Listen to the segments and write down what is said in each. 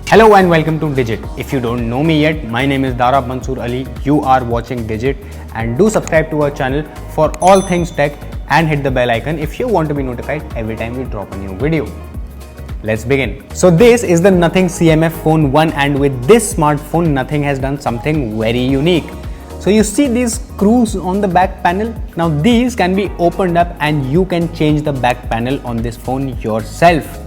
Hello and welcome to Digit. If you don't know me yet, my name is Dara Mansoor Ali. You are watching Digit and do subscribe to our channel for all things tech and hit the bell icon if you want to be notified every time we drop a new video. Let's begin. So this is the Nothing CMF Phone 1 and with this smartphone, Nothing has done something very unique. So you see these screws on the back panel? Now these can be opened up and you can change the back panel on this phone yourself.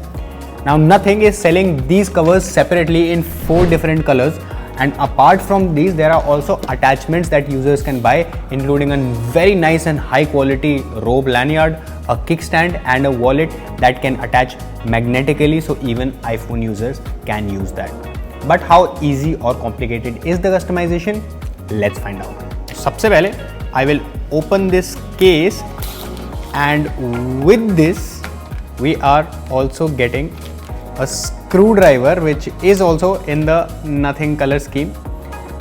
Now Nothing is selling these covers separately in 4 different colors, and apart from these there are also attachments that users can buy, including a very nice and high quality rope lanyard, a kickstand and a wallet that can attach magnetically, so even iPhone users can use that. But how easy or complicated is the customization? Let's find out. सबसे पहले I will open this case, and with this we are also getting a screwdriver which is also in the Nothing color scheme.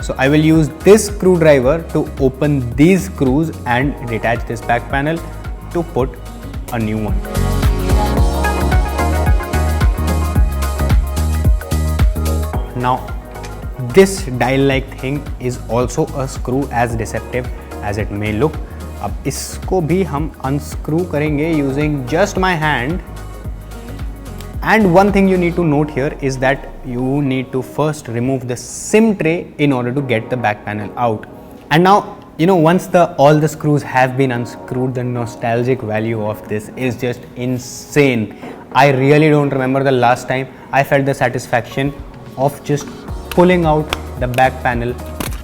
So I will use this screwdriver to open these screws and detach this back panel to put a new one. Now this dial like thing is also a screw, as deceptive as it may look. अब इसको भी हम unscrew करेंगे using just my hand. And one thing you need to note here is that you need to first remove the SIM tray in order to get the back panel out. And now, once all the screws have been unscrewed, the nostalgic value of this is just insane. I really don't remember the last time I felt the satisfaction of just pulling out the back panel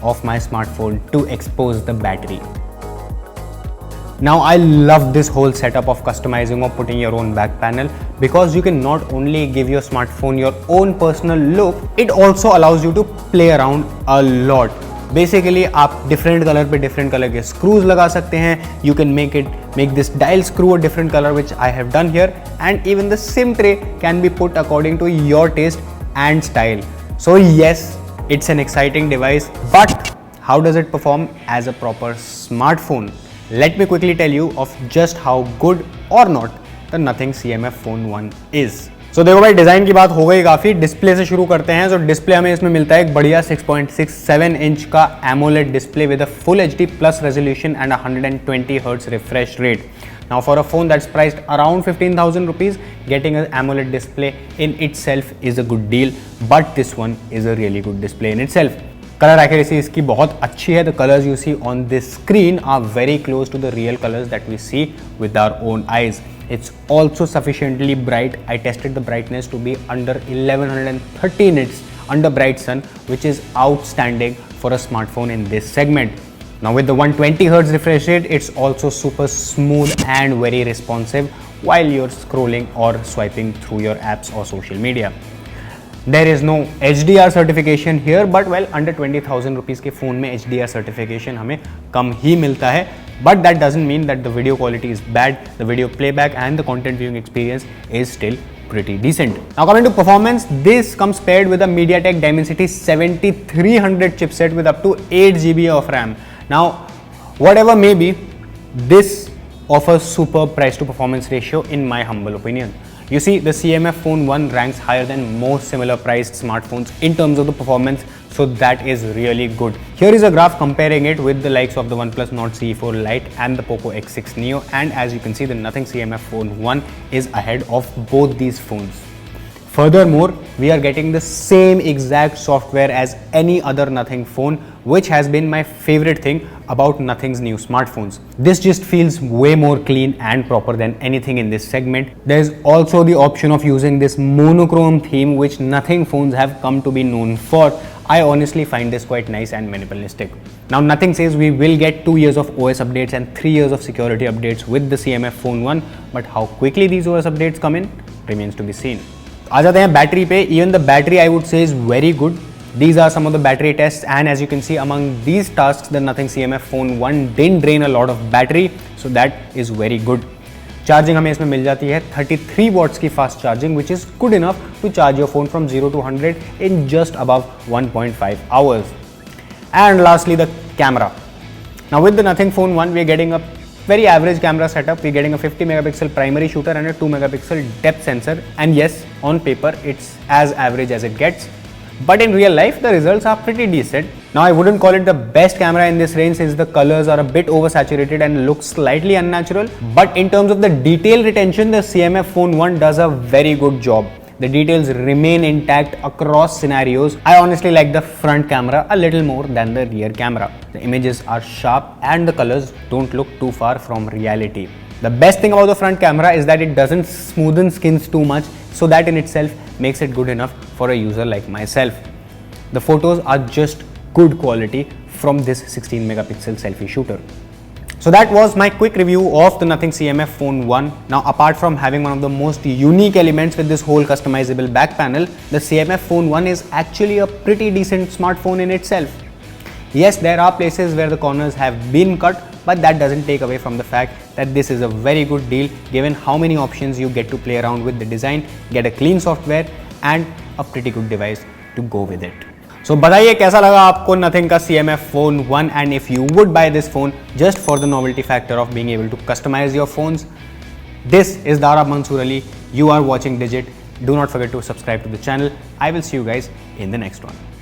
of my smartphone to expose the battery. Now I love this whole setup of customizing or putting your own back panel, because you can not only give your smartphone your own personal look, it also allows you to play around a lot. Basically आप different color पे different color के screws लगा सकते हैं. You can make this dial screw a different color, which I have done here, and even the SIM tray can be put according to your taste and style. So yes, it's an exciting device, but how does it perform as a proper smartphone? Let me quickly tell you of just how good or not the Nothing CMF Phone 1 is. So देखो भाई, design की बात हो गई काफी, display से शुरू करते हैं. So डिस्प्ले हमें इसमें मिलता है एक बढ़िया 6.67 इंच का AMOLED display with a full HD plus resolution and 120 Hz refresh rate. Now for a phone that's priced around 15,000 rupees, getting an AMOLED display in itself is a good deal, but this one is a really good display in itself. Color accuracy इसकी बहुत अच्छी है. The colors you see on this screen are very close to the real colors that we see with our own eyes. It's also sufficiently bright. I tested the brightness to be under 1130 nits under bright sun, which is outstanding for a smartphone in this segment. Now with the 120 Hz refresh rate, it's also super smooth and very responsive while you're scrolling or swiping through your apps or social media. There is no HDR certification here, but well, under 20,000 rupees के phone में HDR certification हमें कम ही मिलता है. But that doesn't mean that the video quality is bad. The video playback and the content viewing experience is still pretty decent. Now coming to performance, this comes paired with a MediaTek Dimensity 7300 chipset with up to 8 GB of RAM. Now, whatever may be, this offers super price to performance ratio in my humble opinion. You see, the CMF Phone 1 ranks higher than most similar priced smartphones in terms of the performance, so that is really good. Here is a graph comparing it with the likes of the OnePlus Nord CE4 Lite and the Poco X6 Neo, and as you can see, the Nothing CMF Phone 1 is ahead of both these phones. Furthermore, we are getting the same exact software as any other Nothing phone, which has been my favorite thing about Nothing's new smartphones. This just feels way more clean and proper than anything in this segment. There is also the option of using this monochrome theme, which Nothing phones have come to be known for. I honestly find this quite nice and minimalistic. Now Nothing says we will get 2 years of OS updates and 3 years of security updates with the CMF Phone 1, but how quickly these OS updates come in remains to be seen. आ जाते हैं battery पे. Even the battery I would say is very good. These are some of the battery tests, and as you can see, among these tasks the Nothing CMF Phone 1 didn't drain a lot of battery, so that is very good. Charging हमें इसमें मिल जाती है 33 watts की fast charging, which is good enough to charge your phone from 0 to 100 in just above 1.5 hours. And lastly, the camera. Now with the Nothing Phone 1, we are getting a very average camera setup. We're getting a 50 megapixel primary shooter and a 2 megapixel depth sensor, and yes, on paper it's as average as it gets. but in real life the results are pretty decent. Now I wouldn't call it the best camera in this range since the colors are a bit oversaturated and look slightly unnatural, but in terms of the detail retention, the CMF Phone 1 does a very good job. The details remain intact across scenarios. I honestly like the front camera a little more than the rear camera. The images are sharp and the colors don't look too far from reality. The best thing about the front camera is that it doesn't smoothen skins too much, so that in itself makes it good enough for a user like myself. The photos are just good quality from this 16 megapixel selfie shooter. So that was my quick review of the Nothing CMF Phone 1. Now apart from having one of the most unique elements with this whole customizable back panel, the CMF Phone 1 is actually a pretty decent smartphone in itself. Yes, there are places where the corners have been cut, but that doesn't take away from the fact that this is a very good deal given how many options you get to play around with the design, get a clean software and a pretty good device to go with it. So बताइए कैसा लगा आपको Nothing का CMF Phone 1, and if you would buy this phone just for the novelty factor of being able to customize your phones. This is Dara Mansoor Ali. You are watching Digit. Do not forget to subscribe to the channel. I will see you guys in the next one.